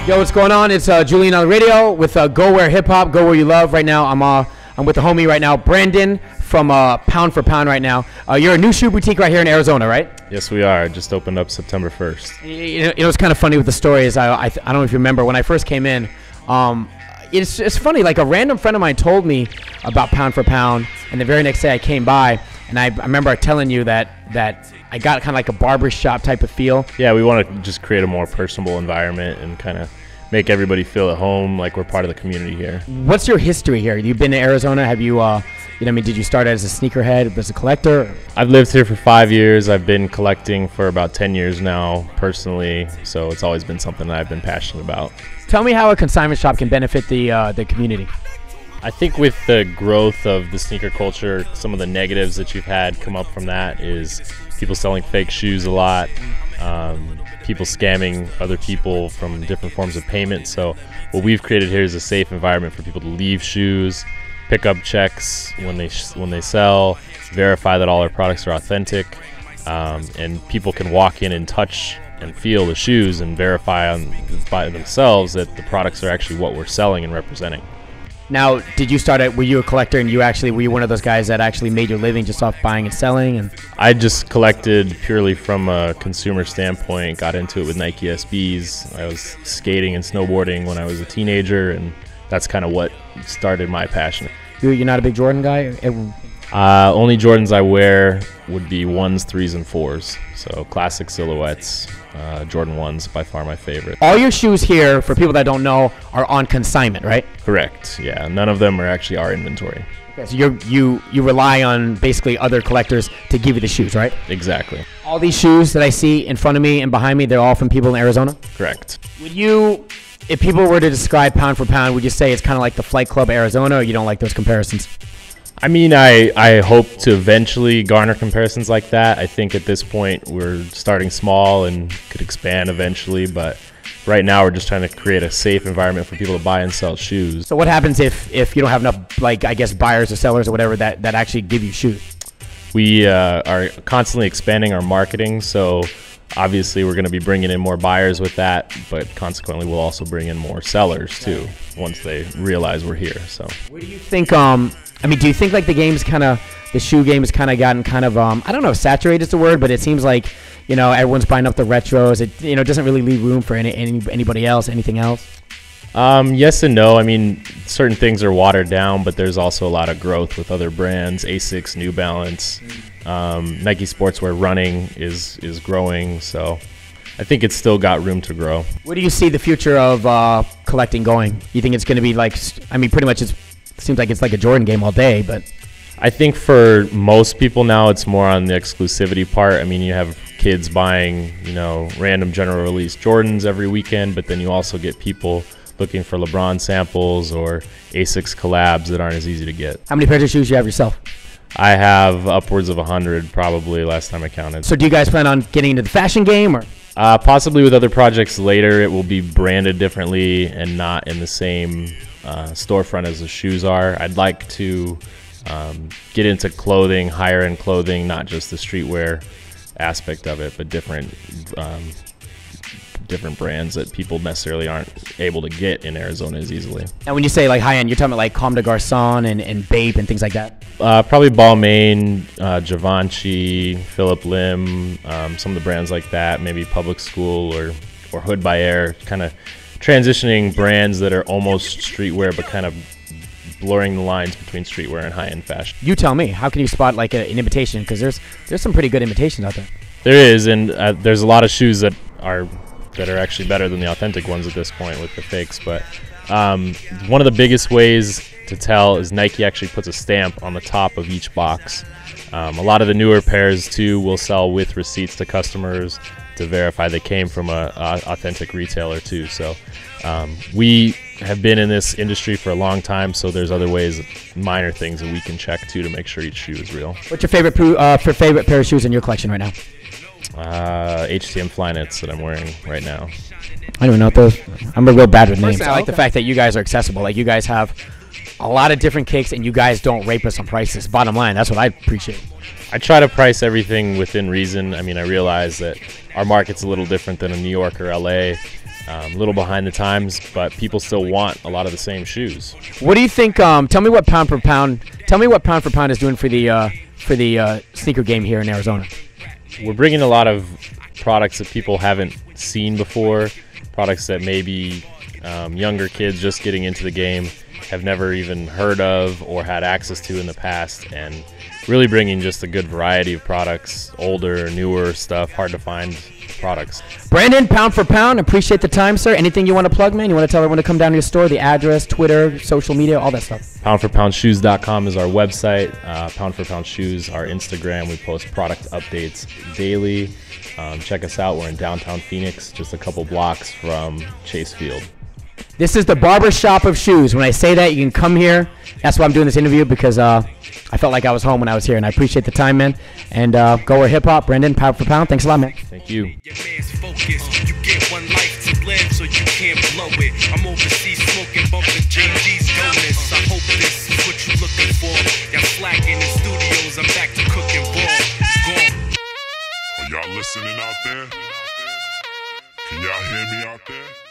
Yo, what's going on? It's Julian on the radio with Gowhere Hip Hop, Go Where You Love. Right now, I'm with the homie right now, Brandon from Pound for Pound right now. You're a new shoe boutique right here in Arizona, right? Yes, we are. Just opened up September 1st. You know, it's kind of funny with the story is I don't know if you remember when I first came in. It's funny, like a random friend of mine told me about Pound for Pound, and the very next day I came by, and I remember telling you that I got kind of like a barbershop type of feel. Yeah, we want to just create a more personable environment and kind of make everybody feel at home, like we're part of the community here. What's your history here? You've been to Arizona. Have you, did you start as a sneakerhead, as a collector? I've lived here for 5 years. I've been collecting for about 10 years now, personally. So it's always been something that I've been passionate about. Tell me how a consignment shop can benefit the community. I think with the growth of the sneaker culture, some of the negatives that you've had come up from that is people selling fake shoes a lot, people scamming other people from different forms of payment. So what we've created here is a safe environment for people to leave shoes, pick up checks when they sell, verify that all our products are authentic, and people can walk in and touch and feel the shoes and verify by themselves that the products are actually what we're selling and representing. Now, were you a collector and were you one of those guys that actually made your living just off buying and selling? And I just collected purely from a consumer standpoint, got into it with Nike SBs. I was skating and snowboarding when I was a teenager, and that's kind of what started my passion. You're not a big Jordan guy? Only Jordans I wear would be 1s, 3s, and 4s. So classic silhouettes. Jordan 1's by far my favorite. All your shoes here, for people that don't know, are on consignment, right? Correct. Yeah, none of them are actually our inventory. Okay, so you rely on basically other collectors to give you the shoes, right? Exactly. All these shoes that I see in front of me and behind me, they're all from people in Arizona? Correct. If people were to describe Pound for Pound, would you say it's kind of like the Flight Club Arizona, or you don't like those comparisons? I mean, I hope to eventually garner comparisons like that. I think at this point we're starting small and could expand eventually, but right now we're just trying to create a safe environment for people to buy and sell shoes. So what happens if you don't have enough, like, I guess, buyers or sellers or whatever that actually give you shoes? We are constantly expanding our marketing, so obviously we're going to be bringing in more buyers with that, but consequently we'll also bring in more sellers too once they realize we're here. So what do you think, do you think like the shoe game has kind of gotten kind of, I don't know if saturated is the word, but it seems like, everyone's buying up the retros. It, doesn't really leave room for anybody else, anything else? Yes and no. I mean, certain things are watered down, but there's also a lot of growth with other brands. Asics, New Balance, Nike Sportswear running is growing, so I think it's still got room to grow. Where do you see the future of collecting going? You think it's going to be like, pretty much it seems like it's like a Jordan game all day, but I think for most people now it's more on the exclusivity part. I mean, you have kids buying, random general release Jordans every weekend, but then you also get people looking for LeBron samples or Asics collabs that aren't as easy to get. How many pairs of shoes do you have yourself? I have upwards of 100 probably last time I counted. So do you guys plan on getting into the fashion game, or? Possibly with other projects later. It will be branded differently and not in the same storefront as the shoes are. I'd like to get into clothing, higher end clothing, not just the streetwear aspect of it, but different brands that people necessarily aren't able to get in Arizona as easily. And when you say like high end, you're talking about like Comme des Garçons and Bape and things like that? Probably Balmain, Givenchy, Philip Lim, some of the brands like that, maybe Public School or Hood by Air, kind of transitioning brands that are almost streetwear but kind of blurring the lines between streetwear and high-end fashion. You tell me, how can you spot like an imitation? Because there's some pretty good imitations out there. There is, and there's a lot of shoes that are actually better than the authentic ones at this point with the fakes. But one of the biggest ways to tell is Nike actually puts a stamp on the top of each box. A lot of the newer pairs too will sell with receipts to customers to verify they came from a authentic retailer too. So we have been in this industry for a long time, so there's other ways, minor things that we can check too to make sure each shoe is real. What's your favorite pair of shoes in your collection right now? HTM Flyknits that I'm wearing right now. I don't even know what those. I'm real bad with names. I like the fact that you guys are accessible. Like, you guys have a lot of different kicks, and you guys don't rape us on prices. Bottom line, that's what I appreciate. I try to price everything within reason. I mean, I realize that our market's a little different than a New York or LA, A little behind the times, but people still want a lot of the same shoes. What do you think? Tell me what pound for pound. Tell me what pound for pound is doing for the sneaker game here in Arizona. We're bringing a lot of products that people haven't seen before, products that maybe younger kids just getting into the game have never even heard of or had access to in the past, and really bringing just a good variety of products, older, newer stuff, hard to find products. Brandon, pound for pound, appreciate the time, sir. Anything you want to plug, man? You want to tell everyone to come down to your store, the address, Twitter, social media, all that stuff? Poundforpoundshoes.com is our website. Pound for Pound Shoes, our Instagram. We post product updates daily. Check us out. We're in downtown Phoenix, just a couple blocks from Chase Field. This is the barber shop of shoes. When I say that, you can come here. That's why I'm doing this interview, because I felt like I was home when I was here, and I appreciate the time, man. And Gowhere Hip Hop, Brandon, pound for pound. Thanks a lot, man. Thank you. Your man's focused. You get one life to live, so you can't blow it. I'm overseas smoking, bumping JG's donuts. I hope this is what you're looking for. Y'all slacking in studios. I'm back to cooking raw. Gone. Are y'all listening out there? Can y'all hear me out there?